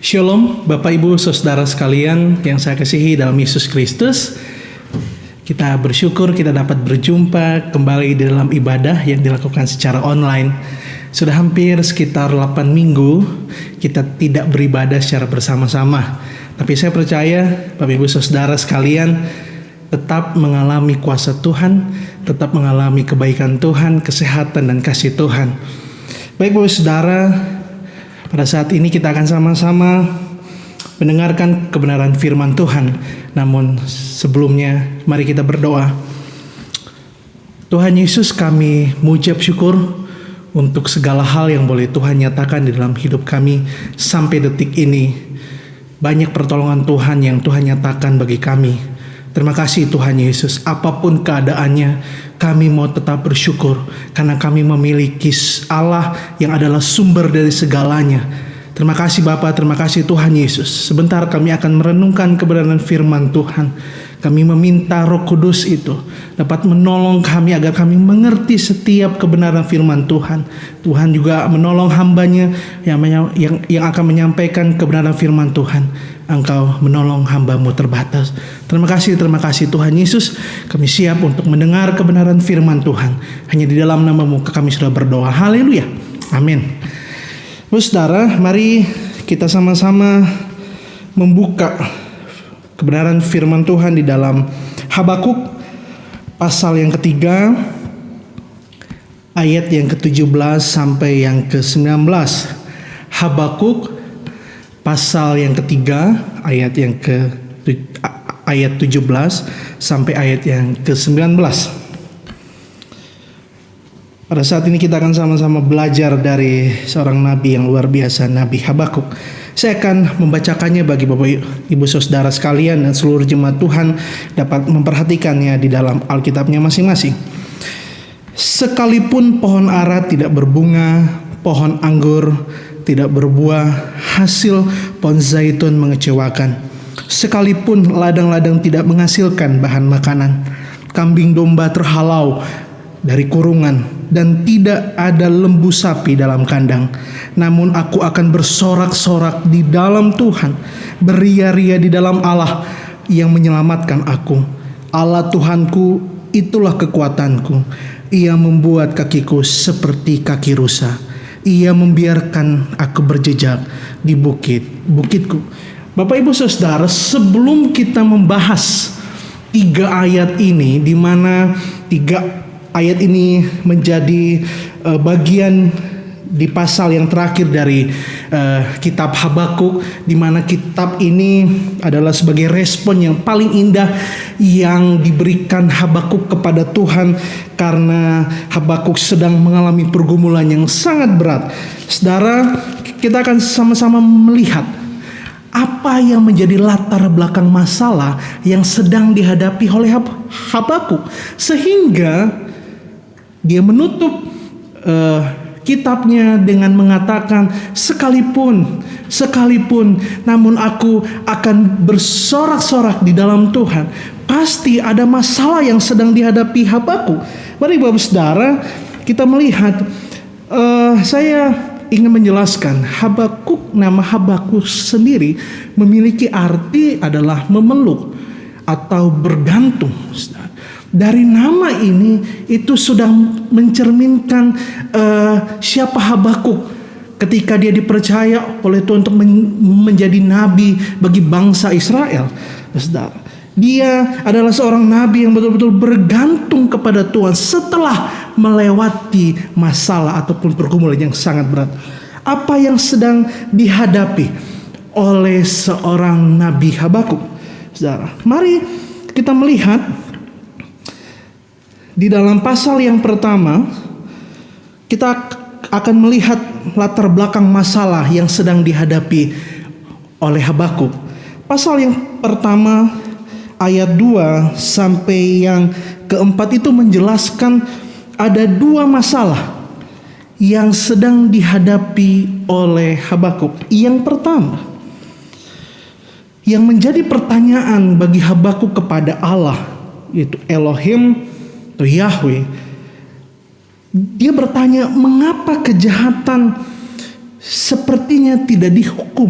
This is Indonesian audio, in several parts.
Shalom Bapak Ibu Saudara sekalian yang saya kasihi dalam Yesus Kristus. Kita bersyukur kita dapat berjumpa kembali di dalam ibadah yang dilakukan secara online. Sudah hampir sekitar 8 minggu kita tidak beribadah secara bersama-sama. Tapi saya percaya Bapak Ibu Saudara sekalian tetap mengalami kuasa Tuhan, tetap mengalami kebaikan Tuhan, kesehatan dan kasih Tuhan. Baik Bapak Saudara, pada saat ini kita akan sama-sama mendengarkan kebenaran firman Tuhan. Namun sebelumnya mari kita berdoa. Tuhan Yesus, kami mengucap syukur untuk segala hal yang boleh Tuhan nyatakan di dalam hidup kami sampai detik ini. Banyak pertolongan Tuhan yang Tuhan nyatakan bagi kami. Terima kasih Tuhan Yesus. Apapun keadaannya, kami mau tetap bersyukur karena kami memiliki Allah yang adalah sumber dari segalanya. Terima kasih Bapa, terima kasih Tuhan Yesus. Sebentar kami akan merenungkan kebenaran firman Tuhan. Kami meminta Roh Kudus itu dapat menolong kami agar kami mengerti setiap kebenaran firman Tuhan. Tuhan juga menolong hambanya yang akan menyampaikan kebenaran firman Tuhan. Engkau menolong hambamu terbatas. Terima kasih Tuhan Yesus. Kami siap untuk mendengar kebenaran firman Tuhan. Hanya di dalam namamu kami sudah berdoa. Haleluya. Amin. Saudara, mari kita sama-sama membuka kebenaran firman Tuhan di dalam Habakuk pasal yang ketiga, ayat yang ke-17 sampai yang ke-19. Habakuk pasal yang ketiga, ayat 17 sampai ayat yang ke-19. Pada saat ini kita akan sama-sama belajar dari seorang nabi yang luar biasa, Nabi Habakuk. Saya akan membacakannya bagi Bapak Ibu Saudara sekalian dan seluruh jemaat Tuhan dapat memperhatikannya di dalam Alkitabnya masing-masing. Sekalipun pohon ara tidak berbunga, pohon anggur tidak berbuah, hasil pohon zaitun mengecewakan. Sekalipun ladang-ladang tidak menghasilkan bahan makanan, kambing domba terhalau dari kurungan, dan tidak ada lembu sapi dalam kandang. Namun aku akan bersorak-sorak di dalam Tuhan, beria-ria di dalam Allah yang menyelamatkan aku. Allah Tuhanku, itulah kekuatanku. Ia membuat kakiku seperti kaki rusa. Ia membiarkan aku berjejak di bukitku. Bapak Ibu Saudara, sebelum kita membahas 3 ayat ini, di mana 3 ayat ini menjadi bagian di pasal yang terakhir dari kitab Habakuk, di mana kitab ini adalah sebagai respon yang paling indah yang diberikan Habakuk kepada Tuhan karena Habakuk sedang mengalami pergumulan yang sangat berat. Saudara, kita akan sama-sama melihat apa yang menjadi latar belakang masalah yang sedang dihadapi oleh Habakuk, sehingga dia menutup kitabnya dengan mengatakan, sekalipun namun aku akan bersorak-sorak di dalam Tuhan. Pasti ada masalah yang sedang dihadapi Habakuk. Mari Bapak Saudara, kita melihat, saya ingin menjelaskan Habakuk, nama Habakuk sendiri memiliki arti adalah memeluk atau bergantung. Dari nama ini itu sudah mencerminkan siapa Habakuk ketika dia dipercaya oleh Tuhan untuk menjadi nabi bagi bangsa Israel. Saudara, dia adalah seorang nabi yang betul-betul bergantung kepada Tuhan setelah melewati masalah ataupun pergumulan yang sangat berat. Apa yang sedang dihadapi oleh seorang nabi Habakuk? Saudara, mari kita melihat di dalam pasal yang pertama, kita akan melihat latar belakang masalah yang sedang dihadapi oleh Habakuk. Pasal yang pertama, ayat 2 sampai yang keempat itu menjelaskan ada 2 masalah yang sedang dihadapi oleh Habakuk. Yang pertama, yang menjadi pertanyaan bagi Habakuk kepada Allah, yaitu Elohim atau Yahweh, dia bertanya, mengapa kejahatan sepertinya tidak dihukum?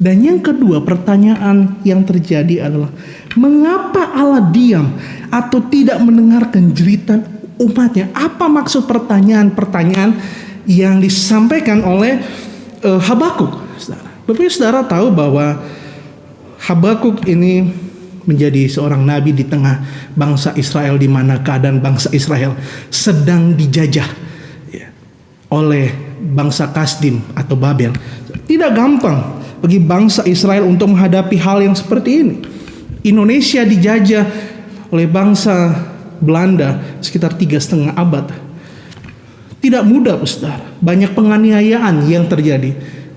Dan yang kedua, pertanyaan yang terjadi adalah, mengapa Allah diam atau tidak mendengarkan jeritan umatnya? Apa maksud pertanyaan-pertanyaan yang disampaikan oleh Habakuk? Bapak Saudara tahu bahwa Habakuk ini menjadi seorang nabi di tengah bangsa Israel, di mana keadaan bangsa Israel sedang dijajah oleh bangsa Kasdim atau Babel. Tidak gampang bagi bangsa Israel untuk menghadapi hal yang seperti ini. Indonesia dijajah oleh bangsa Belanda sekitar 3,5 abad. Tidak mudah, Saudara. Banyak penganiayaan yang terjadi.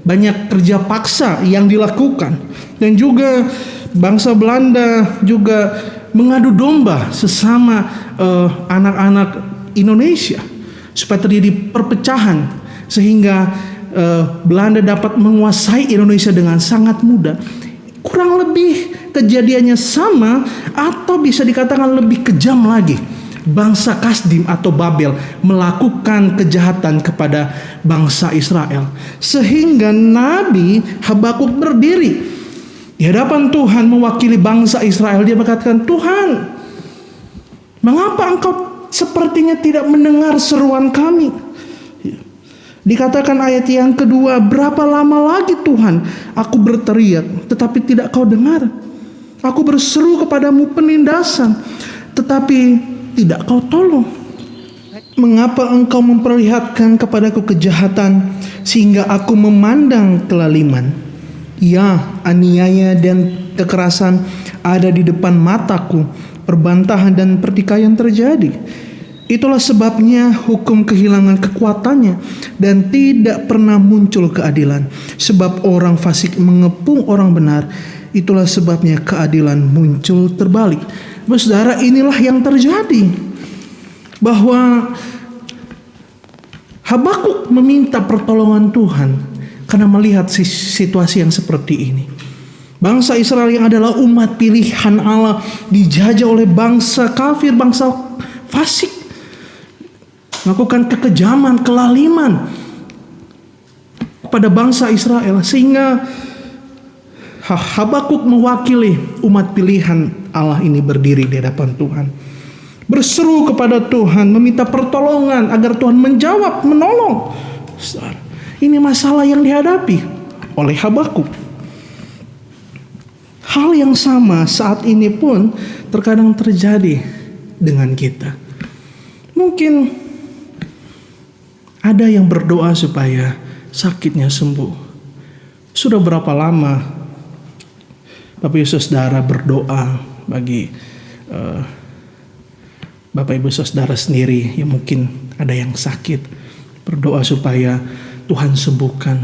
banyak kerja paksa yang dilakukan. Dan juga bangsa Belanda juga mengadu domba sesama anak-anak Indonesia supaya terjadi perpecahan, sehingga Belanda dapat menguasai Indonesia dengan sangat mudah. Kurang lebih kejadiannya sama, atau bisa dikatakan lebih kejam lagi. Bangsa Kasdim atau Babel melakukan kejahatan kepada bangsa Israel, sehingga Nabi Habakuk berdiri di hadapan Tuhan mewakili bangsa Israel. Dia berkatakan, Tuhan, mengapa engkau sepertinya tidak mendengar seruan kami? Dikatakan ayat yang kedua, berapa lama lagi Tuhan aku berteriak tetapi tidak kau dengar? Aku berseru kepadamu penindasan tetapi tidak kau tolong. Mengapa engkau memperlihatkan kepadaku kejahatan sehingga aku memandang kelaliman? Ya, aniaya dan kekerasan ada di depan mataku, perbantahan dan pertikaian terjadi. Itulah sebabnya hukum kehilangan kekuatannya dan tidak pernah muncul keadilan. Sebab orang fasik mengepung orang benar, itulah sebabnya keadilan muncul terbalik. Saudara, inilah yang terjadi, bahwa Habakuk meminta pertolongan Tuhan karena melihat situasi yang seperti ini. Bangsa Israel yang adalah umat pilihan Allah dijajah oleh bangsa kafir, bangsa fasik, melakukan kekejaman, kelaliman kepada bangsa Israel, sehingga Habakuk mewakili umat pilihan Allah ini berdiri di hadapan Tuhan, berseru kepada Tuhan, meminta pertolongan agar Tuhan menjawab, menolong. Ini masalah yang dihadapi oleh Habakuk. Hal yang sama saat ini pun terkadang terjadi dengan kita. Mungkin ada yang berdoa supaya sakitnya sembuh. Sudah berapa lama Bapak Ibu Saudara berdoa bagi Bapak Ibu Saudara sendiri yang mungkin ada yang sakit, berdoa supaya Tuhan sembuhkan,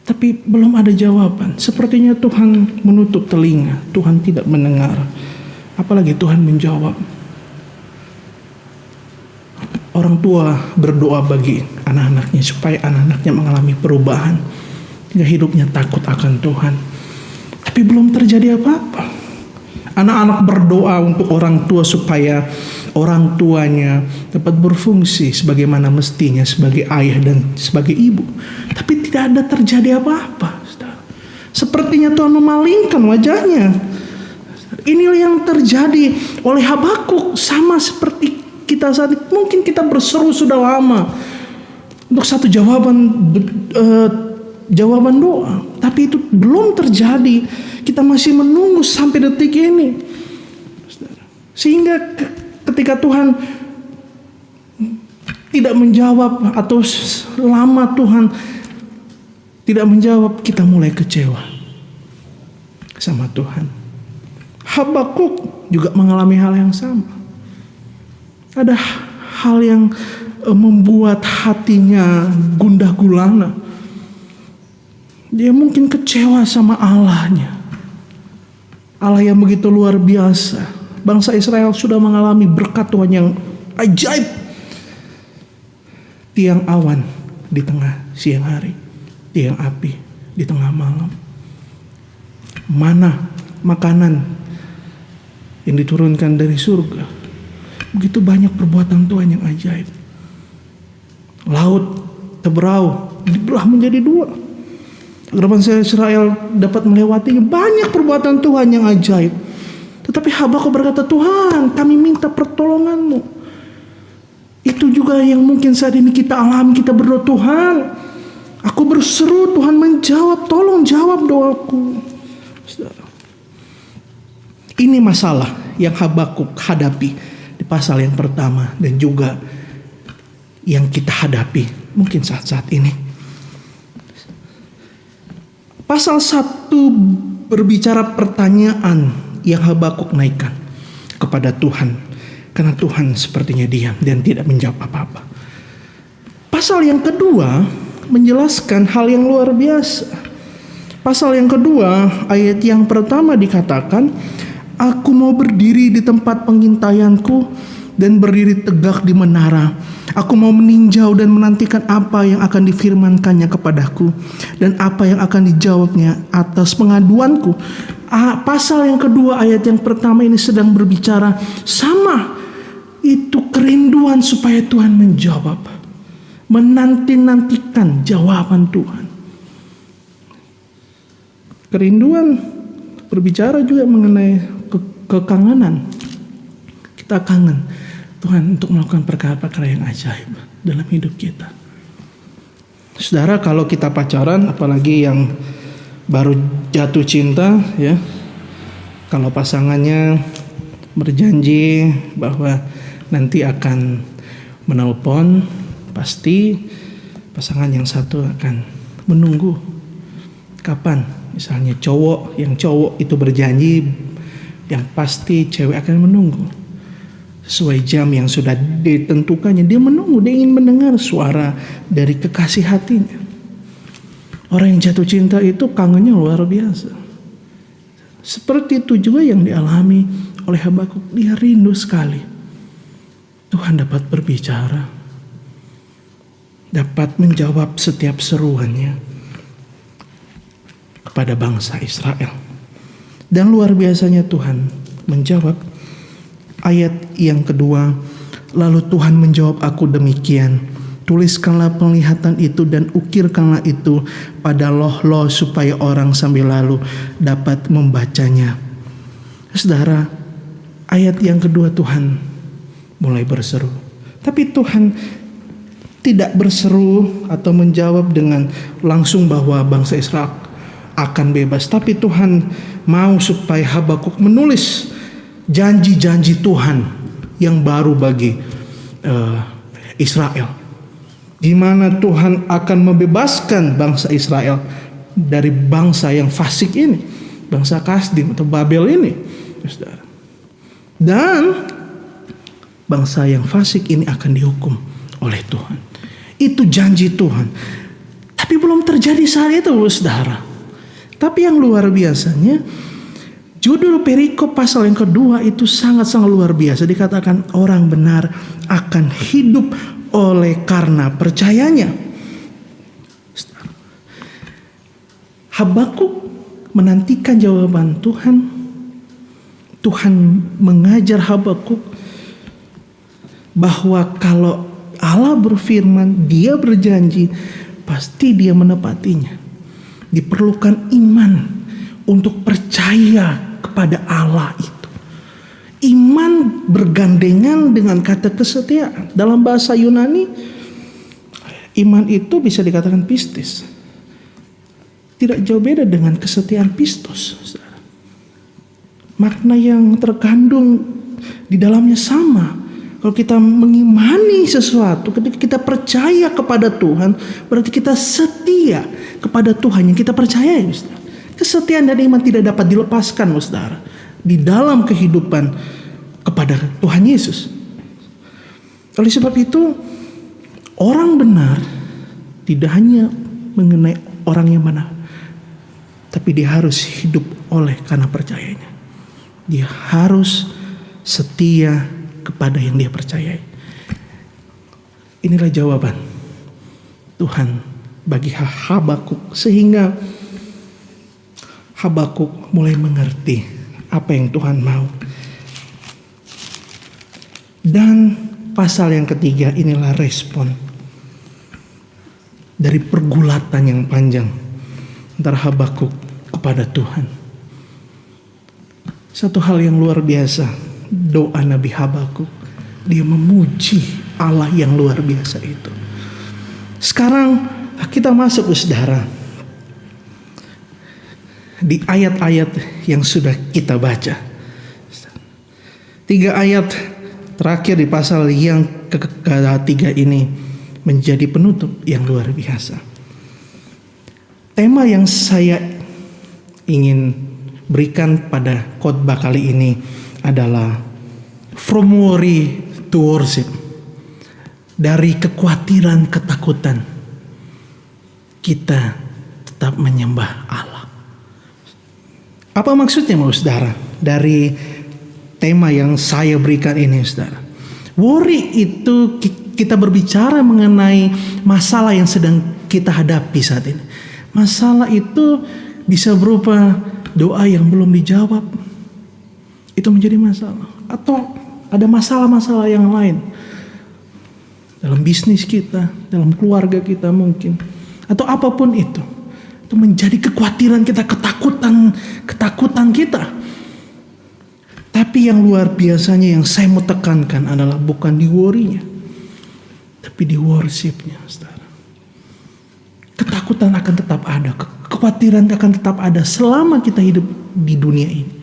tapi belum ada jawaban. Sepertinya Tuhan menutup telinga, Tuhan tidak mendengar, apalagi Tuhan menjawab. Orang tua berdoa bagi anak-anaknya supaya anak-anaknya mengalami perubahan, hingga hidupnya takut akan Tuhan, tapi belum terjadi apa-apa. Anak-anak berdoa untuk orang tua supaya orang tuanya dapat berfungsi sebagaimana mestinya sebagai ayah dan sebagai ibu, tapi tidak ada terjadi apa-apa. Sepertinya Tuhan memalingkan wajahnya. Inilah yang terjadi oleh Habakuk, sama seperti kita saat ini. Mungkin kita berseru sudah lama untuk satu jawaban doa, tapi itu belum terjadi. Kita masih menunggu sampai detik ini, sehingga ketika Tuhan tidak menjawab atau lama Tuhan tidak menjawab, kita mulai kecewa sama Tuhan. Habakuk juga mengalami hal yang sama. Ada hal yang membuat hatinya gundah gulana. Dia mungkin kecewa sama Allahnya, Allah yang begitu luar biasa. Bangsa Israel sudah mengalami berkat Tuhan yang ajaib. Tiang awan di tengah siang hari, tiang api di tengah malam, mana makanan yang diturunkan dari surga. Begitu banyak perbuatan Tuhan yang ajaib. Laut Teberau dibelah menjadi dua agar bangsa Israel dapat melewatinya. Banyak perbuatan Tuhan yang ajaib. Tetapi Habakuk berkata, Tuhan, kami minta pertolongan-Mu. Itu juga yang mungkin saat ini kita alami. Kita berdoa, Tuhan, aku berseru, Tuhan menjawab, tolong jawab doaku. Ini masalah yang Habakuk hadapi di pasal yang pertama, dan juga yang kita hadapi mungkin saat-saat ini. Pasal 1 berbicara pertanyaan yang Habakuk naikkan kepada Tuhan, karena Tuhan sepertinya diam dan tidak menjawab apa-apa. Pasal yang kedua menjelaskan hal yang luar biasa. Pasal yang kedua, ayat yang pertama dikatakan, aku mau berdiri di tempat pengintaianku dan berdiri tegak di menara. Aku mau meninjau dan menantikan apa yang akan difirmankannya kepadaku dan apa yang akan dijawabnya atas pengaduanku. Pasal yang kedua ayat yang pertama ini sedang berbicara sama. Itu kerinduan supaya Tuhan menjawab. Menanti-nantikan jawaban Tuhan. Kerinduan berbicara juga mengenai kekangenan. Kita kangen Tuhan untuk melakukan perkara-perkara yang ajaib dalam hidup kita. Saudara, kalau kita pacaran, apalagi yang baru jatuh cinta, ya, kalau pasangannya berjanji bahwa nanti akan menelpon, pasti pasangan yang satu akan menunggu kapan. Misalnya cowok itu berjanji, yang pasti cewek akan menunggu sesuai jam yang sudah ditentukannya. Dia menunggu, dia ingin mendengar suara dari kekasih hatinya. Orang yang jatuh cinta itu kangennya luar biasa. Seperti itu juga yang dialami oleh Habakuk. Dia rindu sekali Tuhan dapat berbicara, dapat menjawab setiap seruannya kepada bangsa Israel. Dan luar biasanya Tuhan menjawab. Ayat yang kedua, lalu Tuhan menjawab aku demikian, tuliskanlah penglihatan itu dan ukirkanlah itu pada loh-loh supaya orang sambil lalu dapat membacanya. Saudara, ayat yang kedua Tuhan mulai berseru. Tapi Tuhan tidak berseru atau menjawab dengan langsung bahwa bangsa Israel akan bebas. Tapi Tuhan mau supaya Habakuk menulis janji-janji Tuhan yang baru bagi Israel, di mana Tuhan akan membebaskan bangsa Israel dari bangsa yang fasik ini, bangsa Kasdim atau Babel ini, saudara. Dan bangsa yang fasik ini akan dihukum oleh Tuhan. Itu janji Tuhan. Tapi belum terjadi saat itu, saudara. Tapi yang luar biasanya, judul perikop pasal yang kedua itu sangat-sangat luar biasa. Dikatakan orang benar akan hidup oleh karena percayanya. Habakuk menantikan jawaban Tuhan. Tuhan mengajar Habakuk bahwa kalau Allah berfirman, Dia berjanji, pasti Dia menepatinya. Diperlukan iman untuk percaya kepada Allah itu. Iman bergandengan dengan kata kesetiaan. Dalam bahasa Yunani, iman itu bisa dikatakan pistis. Tidak jauh beda dengan kesetiaan pistos. Makna yang terkandung di dalamnya sama. Kalau kita mengimani sesuatu, ketika kita percaya kepada Tuhan, berarti kita setia kepada Tuhan yang kita percayai. Kesetiaan dan iman tidak dapat dilepaskan, saudara, di dalam kehidupan kepada Tuhan Yesus. Oleh sebab itu, orang benar tidak hanya mengenai orang yang benar, tapi dia harus hidup oleh karena percayanya. Dia harus setia kepada yang dia percayai. Inilah jawaban Tuhan bagi Habakuk, sehingga Habakuk mulai mengerti apa yang Tuhan mau. Dan pasal yang ketiga inilah respon dari pergulatan yang panjang antara Habakuk kepada Tuhan. Satu hal yang luar biasa, doa Nabi Habakuk, dia memuji Allah yang luar biasa itu. Sekarang kita masuk, saudara, di ayat-ayat yang sudah kita baca. 3 ayat terakhir di pasal yang ketiga ini menjadi penutup yang luar biasa. Tema yang saya ingin berikan pada khotbah kali ini adalah from worry to worship. Dari kekhawatiran, ketakutan kita tetap menyembah Allah. Apa maksudnya saudara dari tema yang saya berikan ini saudara? Worry itu kita berbicara mengenai masalah yang sedang kita hadapi saat ini. Masalah itu bisa berupa doa yang belum dijawab. Itu menjadi masalah. Atau ada masalah-masalah yang lain. Dalam bisnis kita, dalam keluarga kita mungkin. Atau apapun itu. Itu menjadi kekhawatiran kita, ketakutan kita. Tapi yang luar biasanya yang saya mau tekankan adalah bukan di worry-nya, tapi di worship-nya, saudara. Ketakutan akan tetap ada, kekhawatiran akan tetap ada selama kita hidup di dunia ini.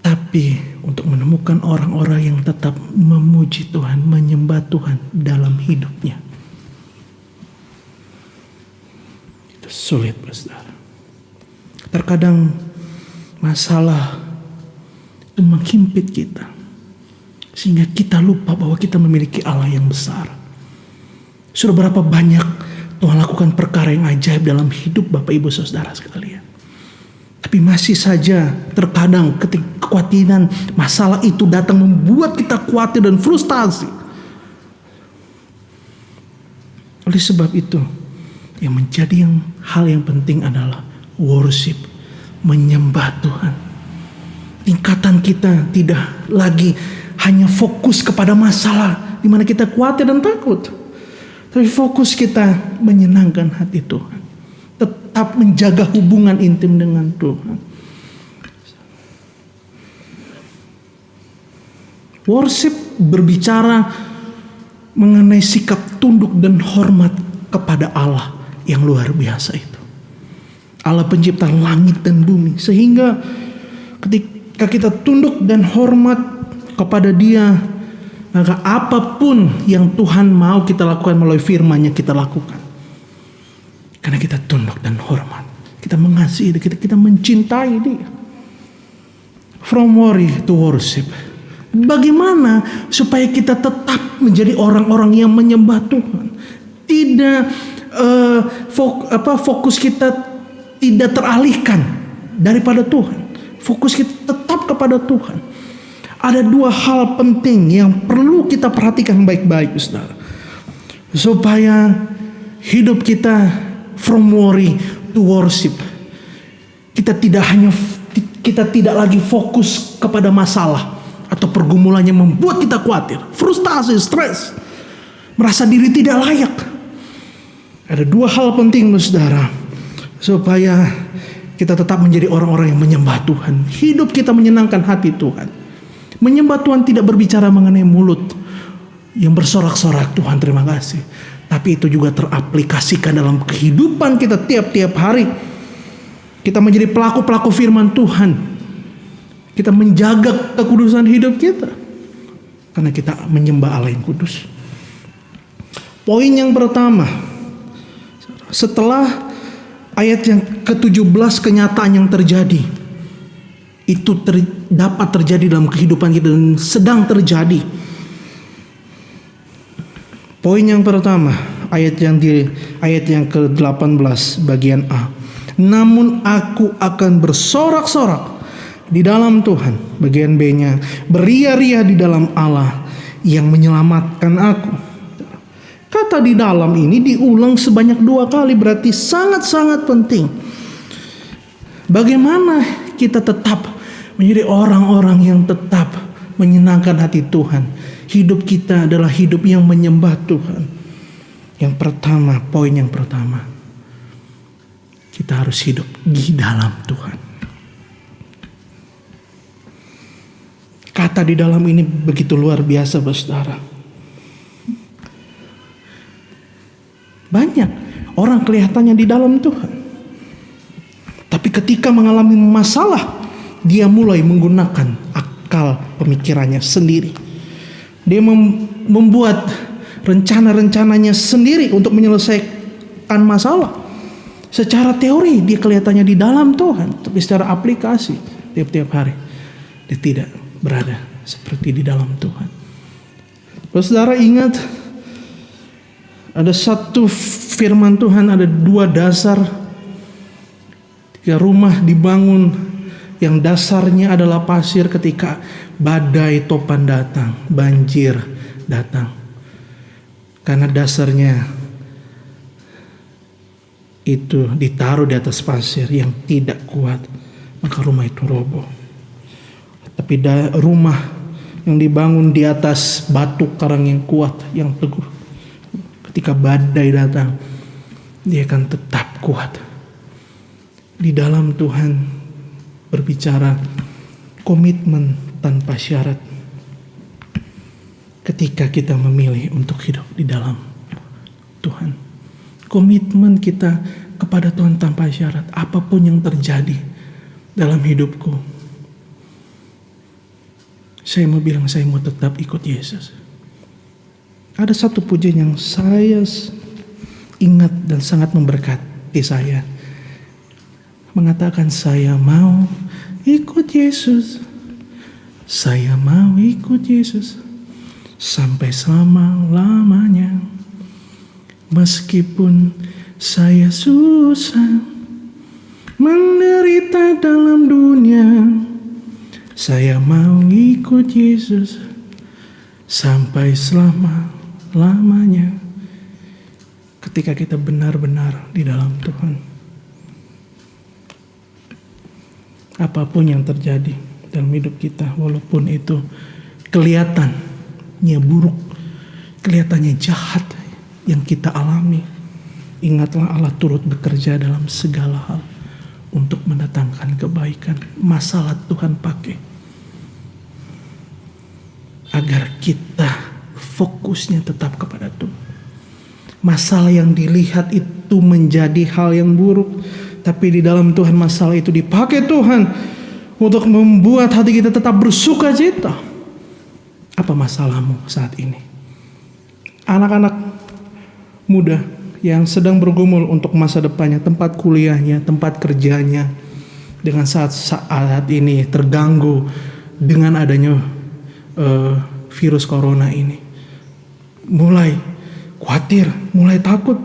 Tapi untuk menemukan orang-orang yang tetap memuji Tuhan, menyembah Tuhan dalam hidupnya, itu sulit, saudara. Terkadang masalah itu menghimpit kita sehingga kita lupa bahwa kita memiliki Allah yang besar. Sudah berapa banyak Tuhan lakukan perkara yang ajaib dalam hidup Bapak Ibu Saudara sekalian. Tapi masih saja terkadang ketika kekhawatiran masalah itu datang membuat kita khawatir dan frustasi. Oleh sebab itu yang menjadi hal yang penting adalah worship, menyembah Tuhan. Tingkatan kita tidak lagi hanya fokus kepada masalah di mana kita khawatir dan takut. Tapi fokus kita menyenangkan hati Tuhan. Tetap menjaga hubungan intim dengan Tuhan. Worship berbicara mengenai sikap tunduk dan hormat kepada Allah yang luar biasa itu. Allah pencipta langit dan bumi. Sehingga ketika kita tunduk dan hormat kepada Dia, maka apapun yang Tuhan mau kita lakukan melalui firman-Nya kita lakukan. Karena kita tunduk dan hormat. Kita mengasihi Dia, kita mencintai Dia. From worry to worship. Bagaimana supaya kita tetap menjadi orang-orang yang menyembah Tuhan? Tidak fokus kita tidak teralihkan daripada Tuhan. Fokus kita tetap kepada Tuhan. Ada dua hal penting yang perlu kita perhatikan baik-baik, saudara, supaya hidup kita from worry to worship. Kita tidak lagi fokus kepada masalah atau pergumulan yang membuat kita khawatir, frustasi, stres, merasa diri tidak layak. Ada dua hal penting, saudara, supaya kita tetap menjadi orang-orang yang menyembah Tuhan. Hidup kita menyenangkan hati Tuhan. Menyembah Tuhan tidak berbicara mengenai mulut yang bersorak-sorak, Tuhan terima kasih. Tapi itu juga teraplikasikan dalam kehidupan kita tiap-tiap hari. Kita menjadi pelaku-pelaku firman Tuhan. Kita menjaga kekudusan hidup kita. Karena kita menyembah Allah yang kudus. Poin yang pertama. Setelah ayat yang ke-17 kenyataan yang terjadi. Itu dapat terjadi dalam kehidupan kita dan sedang terjadi. Poin yang pertama, ayat yang ke-18 bagian A. Namun aku akan bersorak-sorak di dalam Tuhan. Bagian B-nya, beria-ria di dalam Allah yang menyelamatkan aku. Kata di dalam ini diulang sebanyak 2 kali, berarti sangat-sangat penting. Bagaimana kita tetap menjadi orang-orang yang tetap menyenangkan hati Tuhan. Hidup kita adalah hidup yang menyembah Tuhan. Yang pertama, poin yang pertama, kita harus hidup di dalam Tuhan. Kata di dalam ini begitu luar biasa, saudara. Banyak orang kelihatannya di dalam Tuhan, tapi ketika mengalami masalah, dia mulai menggunakan akal pemikirannya sendiri. Dia membuat rencana-rencananya sendiri untuk menyelesaikan masalah. Secara teori dia kelihatannya di dalam Tuhan, tapi secara aplikasi tiap-tiap hari dia tidak berada seperti di dalam Tuhan. Saudara ingat Ada satu firman Tuhan, ada dua dasar. Ketika rumah dibangun yang dasarnya adalah pasir, ketika badai topan datang, banjir datang, karena dasarnya itu ditaruh di atas pasir yang tidak kuat, maka rumah itu roboh. Tapi rumah yang dibangun di atas batu karang yang kuat, yang teguh, ketika badai datang, dia akan tetap kuat. Di dalam Tuhan berbicara komitmen tanpa syarat. Ketika kita memilih untuk hidup di dalam Tuhan, komitmen kita kepada Tuhan tanpa syarat. Apapun yang terjadi dalam hidupku, saya mau bilang saya mau tetap ikut Yesus. Ada satu pujian yang saya ingat dan sangat memberkati saya. Mengatakan, saya mau ikut Yesus, saya mau ikut Yesus sampai selama-lamanya. Meskipun saya susah menderita dalam dunia, saya mau ikut Yesus sampai selama-lamanya. Ketika kita benar-benar di dalam Tuhan, apapun yang terjadi dalam hidup kita, walaupun itu kelihatannya buruk, kelihatannya jahat yang kita alami, ingatlah Allah turut bekerja dalam segala hal untuk mendatangkan kebaikan. Masalah Tuhan pakai agar kita fokusnya tetap kepada Tuhan. Masalah yang dilihat itu menjadi hal yang buruk, tapi di dalam Tuhan masalah itu dipakai Tuhan untuk membuat hati kita tetap bersuka cita. Apa masalahmu saat ini? Anak-anak muda yang sedang bergumul untuk masa depannya, tempat kuliahnya, tempat kerjanya, dengan saat ini terganggu dengan adanya virus corona ini. Mulai khawatir, mulai takut,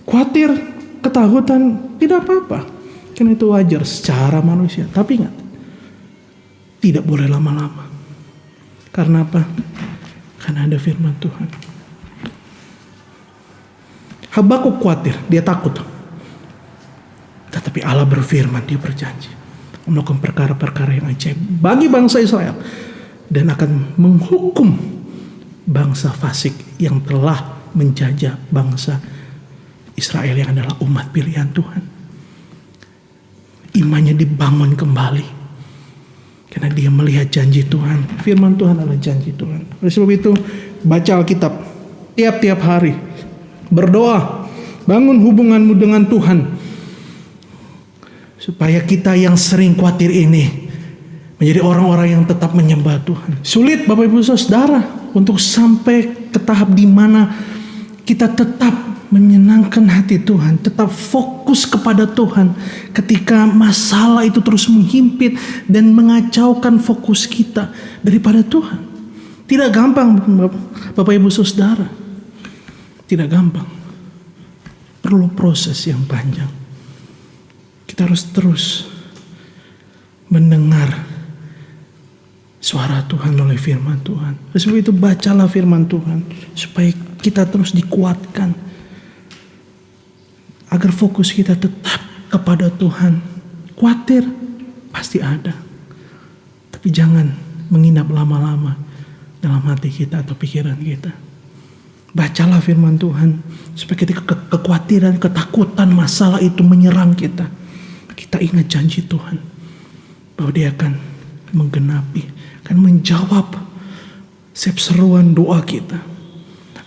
khawatir, ketakutan, tidak apa-apa. Karena itu wajar secara manusia. Tapi ingat, tidak boleh lama-lama. Karena apa? Karena ada firman Tuhan. Habakuk khawatir, dia takut. Tetapi Allah berfirman, dia berjanji melakukan perkara-perkara yang ajaib bagi bangsa Israel, dan akan menghukum bangsa fasik yang telah menjajah bangsa Israel yang adalah umat pilihan Tuhan. Imannya dibangun kembali karena dia melihat janji Tuhan. Firman Tuhan adalah janji Tuhan. Oleh sebab itu, baca Alkitab tiap-tiap hari, berdoa, bangun hubunganmu dengan Tuhan, supaya kita yang sering khawatir ini menjadi orang-orang yang tetap menyembah Tuhan. Sulit Bapak Ibu Saudara untuk sampai ke tahap di mana kita tetap menyenangkan hati Tuhan, tetap fokus kepada Tuhan ketika masalah itu terus menghimpit dan mengacaukan fokus kita daripada Tuhan. Tidak gampang Bapak Ibu Saudara, tidak gampang. Perlu proses yang panjang. Kita harus terus mendengar suara Tuhan melalui firman Tuhan. Sebab itu bacalah firman Tuhan supaya kita terus dikuatkan, agar fokus kita tetap kepada Tuhan. Khawatir pasti ada, tapi jangan menginap lama-lama dalam hati kita atau pikiran kita. Bacalah firman Tuhan supaya ketika kekhawatiran, ketakutan, masalah itu menyerang kita, kita ingat janji Tuhan bahwa Dia akan menggenapi, akan menjawab setiap seruan doa kita.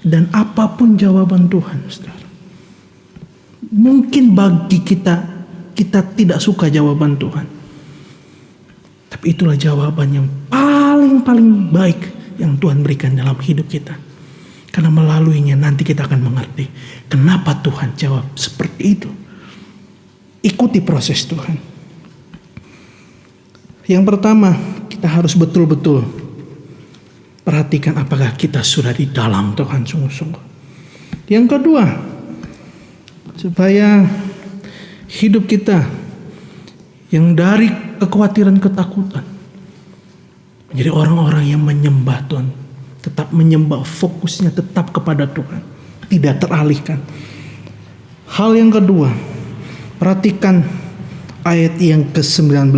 Dan apapun jawaban Tuhan, saudara, mungkin bagi kita tidak suka jawaban Tuhan, tapi itulah jawaban yang paling baik yang Tuhan berikan dalam hidup kita. Karena melaluinya nanti kita akan mengerti kenapa Tuhan jawab seperti itu. Ikuti proses Tuhan. Yang pertama, kita harus betul-betul perhatikan apakah kita sudah di dalam Tuhan sungguh-sungguh. Di Yang kedua, supaya hidup kita yang dari kekhawatiran, ketakutan, menjadi orang-orang yang menyembah Tuhan, tetap menyembah, fokusnya tetap kepada Tuhan, tidak teralihkan. Hal yang kedua, perhatikan ayat yang ke-19.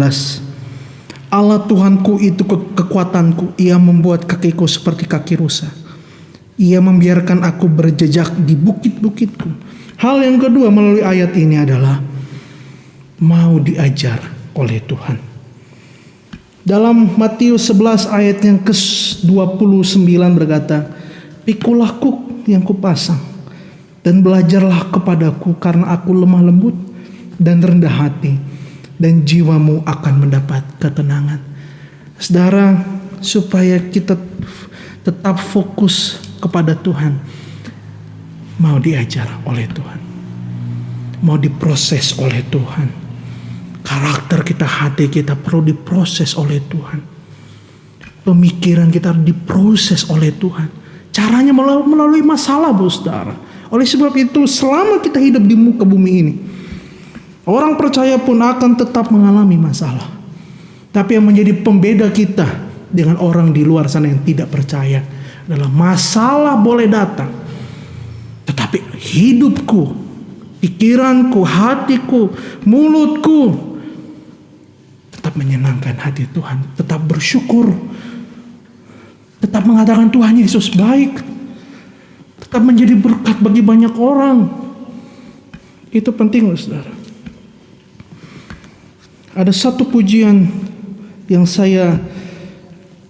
Allah Tuhanku itu kekuatanku, Ia membuat kakiku seperti kaki rusa. Ia membiarkan aku berjejak di bukit-bukitku. Hal yang kedua melalui ayat ini adalah mau diajar oleh Tuhan. Dalam Matius 11 ayat yang ke-29 berkata, "Pikulah kuk yang kupasang dan belajarlah kepadaku, karena aku lemah lembut dan rendah hati, dan jiwamu akan mendapat ketenangan." Saudara, supaya kita tetap fokus kepada Tuhan, mau diajar oleh Tuhan, mau diproses oleh Tuhan. Karakter kita, hati kita perlu diproses oleh Tuhan. Pemikiran kita diproses oleh Tuhan. Caranya melalui masalah, saudara. Oleh sebab itu, selama kita hidup di muka bumi ini, orang percaya pun akan tetap mengalami masalah. Tapi yang menjadi pembeda kita dengan orang di luar sana yang tidak percaya adalah masalah boleh datang, tetapi hidupku, pikiranku, hatiku, mulutku tetap menyenangkan hati Tuhan, tetap bersyukur, tetap mengatakan Tuhan Yesus baik, tetap menjadi berkat bagi banyak orang. Itu penting, saudara. Ada satu pujian yang saya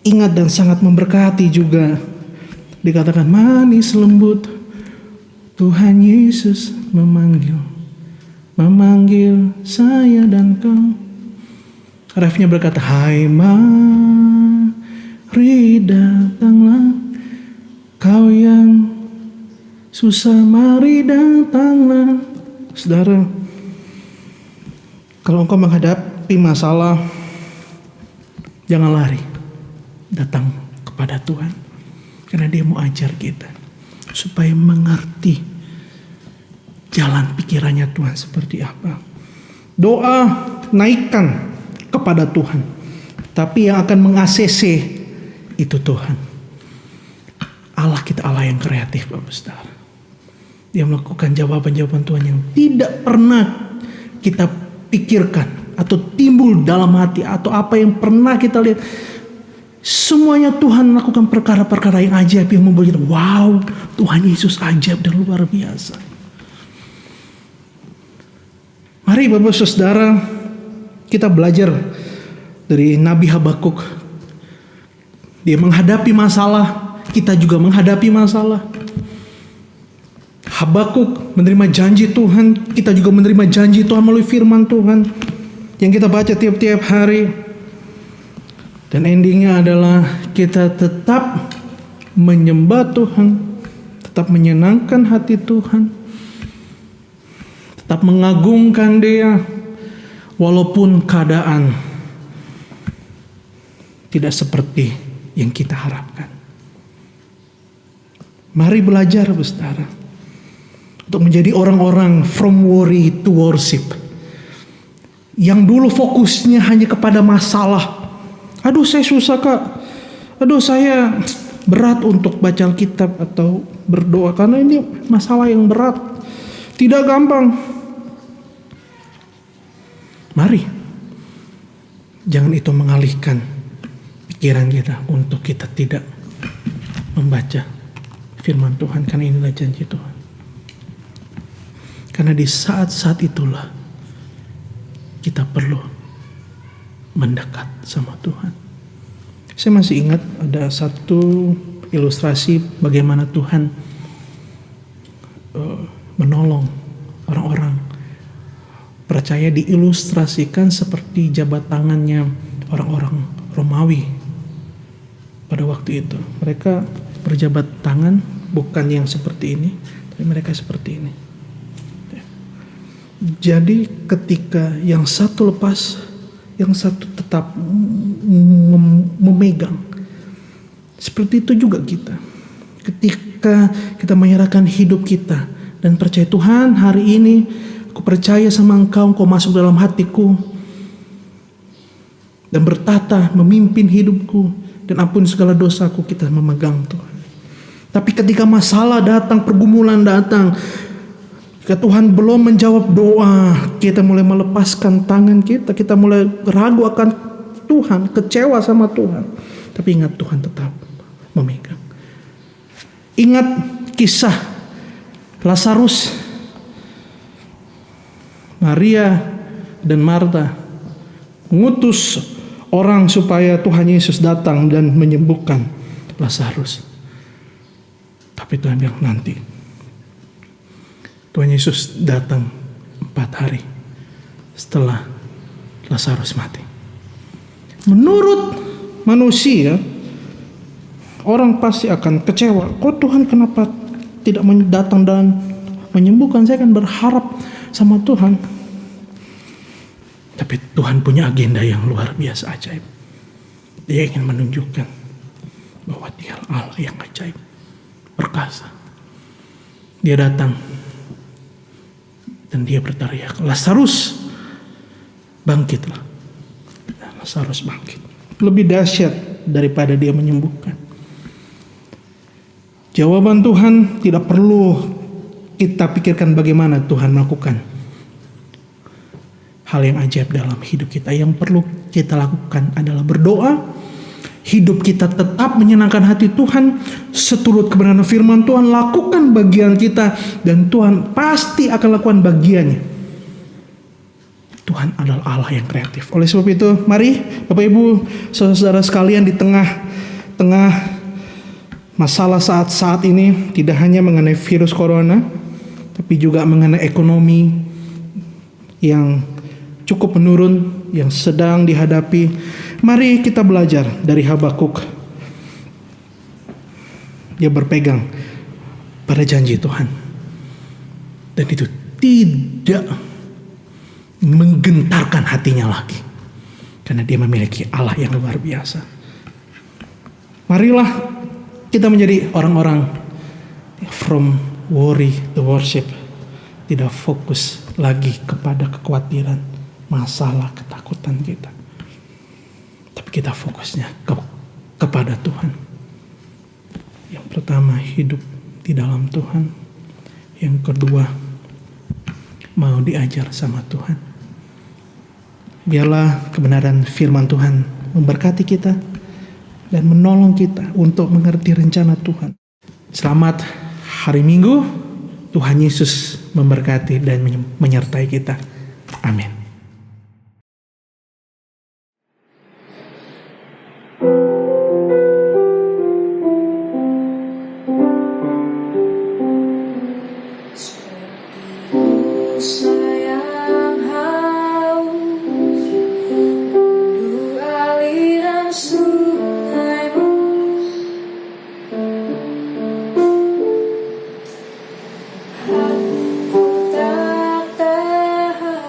ingat dan sangat memberkati juga. Dikatakan, manis lembut Tuhan Yesus memanggil saya dan kau. Refnya berkata, hai mari datanglah kau yang susah, mari datanglah. Saudara, kalau engkau menghadapi masalah, jangan lari, datang kepada Tuhan. Karena Dia mau ajar kita supaya mengerti jalan pikirannya Tuhan seperti apa. Doa naikkan kepada Tuhan, tapi yang akan meng-ACC itu Tuhan. Allah kita Allah yang kreatif, Bapak Saudara. Dia melakukan jawaban-jawaban Tuhan yang tidak pernah kita pikirkan atau timbul dalam hati, atau apa yang pernah kita lihat. Semuanya Tuhan melakukan perkara-perkara yang ajaib yang membuat kita, wow, Tuhan Yesus ajaib dan luar biasa. Mari Bapak Saudara, kita belajar dari Nabi Habakuk. Dia menghadapi masalah, kita juga menghadapi masalah. Habakuk menerima janji Tuhan, kita juga menerima janji Tuhan melalui firman Tuhan yang kita baca tiap-tiap hari. Dan endingnya adalah kita tetap menyembah Tuhan, tetap menyenangkan hati Tuhan, tetap mengagungkan Dia, walaupun keadaan tidak seperti yang kita harapkan. Mari belajar, saudara, untuk menjadi orang-orang from worry to worship. Yang dulu fokusnya hanya kepada masalah. Aduh, saya susah, Kak. Aduh, saya berat untuk baca Alkitab atau berdoa karena ini masalah yang berat. Tidak gampang. Mari, jangan itu mengalihkan pikiran kita untuk kita tidak membaca firman Tuhan, karena inilah janji Tuhan. Karena di saat-saat itulah kita perlu mendekat sama Tuhan. Saya masih ingat ada satu ilustrasi bagaimana Tuhan menolong orang-orang percaya, diilustrasikan seperti jabat tangannya orang-orang Romawi pada waktu itu. Mereka berjabat tangan bukan yang seperti ini, tapi mereka seperti ini. Jadi ketika yang satu lepas, yang satu tetap memegang. Seperti itu juga kita. ketika kita menyerahkan hidup kita dan percaya, Tuhan, hari ini aku percaya sama Engkau, Engkau masuk dalam hatiku dan bertata memimpin hidupku, dan ampuni segala dosaku, kita memegang Tuhan. Tapi ketika masalah datang, pergumulan datang, ketika Tuhan belum menjawab doa, kita mulai melepaskan tangan kita mulai ragu akan Tuhan, kecewa sama Tuhan. Tapi ingat, Tuhan tetap memegang. Ingat kisah Lazarus, Maria dan Marta mengutus orang supaya Tuhan Yesus datang dan menyembuhkan Lazarus. Tapi Tuhan bilang nanti. Tuhan Yesus datang 4 hari setelah Lazarus mati. Menurut manusia, orang pasti akan kecewa. Kok Tuhan kenapa tidak datang dan menyembuhkan? Saya akan berharap sama Tuhan. Tapi Tuhan punya agenda yang luar biasa ajaib. Dia ingin menunjukkan bahwa Dia Allah yang ajaib, perkasa. Dia datang dan Dia berteriak, Lazarus, bangkitlah. Dan Lazarus bangkit. Lebih dahsyat daripada Dia menyembuhkan. Jawaban Tuhan tidak perlu kita pikirkan bagaimana Tuhan melakukan hal yang ajaib dalam hidup kita. Yang perlu kita lakukan adalah berdoa. Hidup kita tetap menyenangkan hati Tuhan, seturut kebenaran firman Tuhan, lakukan bagian kita, dan Tuhan pasti akan lakukan bagiannya. Tuhan adalah Allah yang kreatif. Oleh sebab itu, mari Bapak Ibu, saudara-saudara sekalian, di tengah masalah saat ini, tidak hanya mengenai virus corona, tapi juga mengenai ekonomi yang cukup menurun, yang sedang dihadapi. Mari kita belajar dari Habakuk. Dia berpegang pada janji Tuhan, dan itu tidak menggentarkan hatinya lagi, karena dia memiliki Allah yang luar biasa. Marilah kita menjadi orang-orang from worry to worship, tidak fokus lagi kepada kekhawatiran, masalah, ketakutan kita. Tapi kita fokusnya kepada Tuhan. Yang pertama, hidup di dalam Tuhan. Yang kedua, mau diajar sama Tuhan. Biarlah kebenaran firman Tuhan memberkati kita dan menolong kita untuk mengerti rencana Tuhan. Selamat hari Minggu. Tuhan Yesus memberkati dan menyertai kita. Amin. Hatiku tak tahan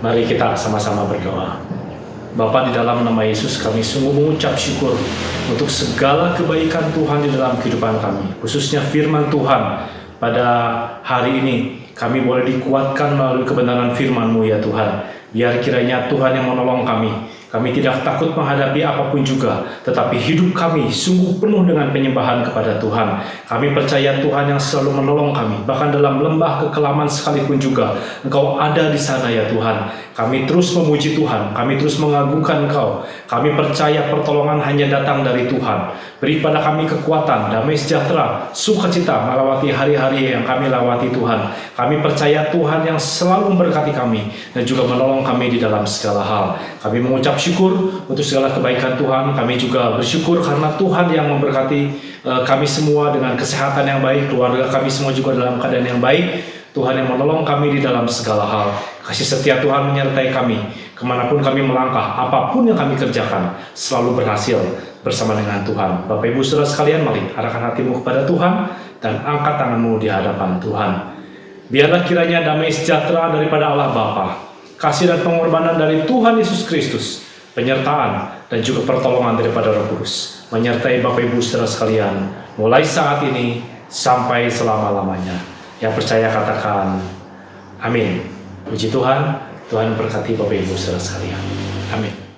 Mari kita sama-sama berdoa. Bapa, di dalam nama Yesus kami sungguh mengucap syukur untuk segala kebaikan Tuhan di dalam kehidupan kami, khususnya firman Tuhan pada hari ini. Kami boleh dikuatkan melalui kebenaran firman-Mu ya Tuhan. Biar kiranya Tuhan yang menolong kami. Kami tidak takut menghadapi apapun juga, tetapi hidup kami sungguh penuh dengan penyembahan kepada Tuhan. Kami percaya Tuhan yang selalu menolong kami, bahkan dalam lembah kekelaman sekalipun juga Engkau ada di sana ya Tuhan. Kami terus memuji Tuhan, kami terus mengagungkan Engkau. Kami percaya pertolongan hanya datang dari Tuhan. Beri pada kami kekuatan, damai sejahtera, sukacita melewati hari-hari yang kami lewati Tuhan. Kami percaya Tuhan yang selalu memberkati kami dan juga menolong kami di dalam segala hal. Kami mengucap syukur untuk segala kebaikan Tuhan. Kami juga bersyukur karena Tuhan yang memberkati kami semua dengan kesehatan yang baik, keluarga kami semua juga dalam keadaan yang baik. Tuhan yang menolong kami di dalam segala hal. Kasih setia Tuhan menyertai kami kemanapun kami melangkah, apapun yang kami kerjakan selalu berhasil bersama dengan Tuhan. Bapak Ibu Saudara sekalian, mari arahkan hatimu kepada Tuhan dan angkat tanganmu di hadapan Tuhan. Biarlah kiranya damai sejahtera daripada Allah Bapa, kasih dan pengorbanan dari Tuhan Yesus Kristus, penyertaan dan juga pertolongan daripada Roh Kudus menyertai Bapak Ibu Saudara sekalian mulai saat ini sampai selama-lamanya. Yang percaya katakan amin. Puji Tuhan, Tuhan berkati Bapak Ibu Saudara sekalian. Amin.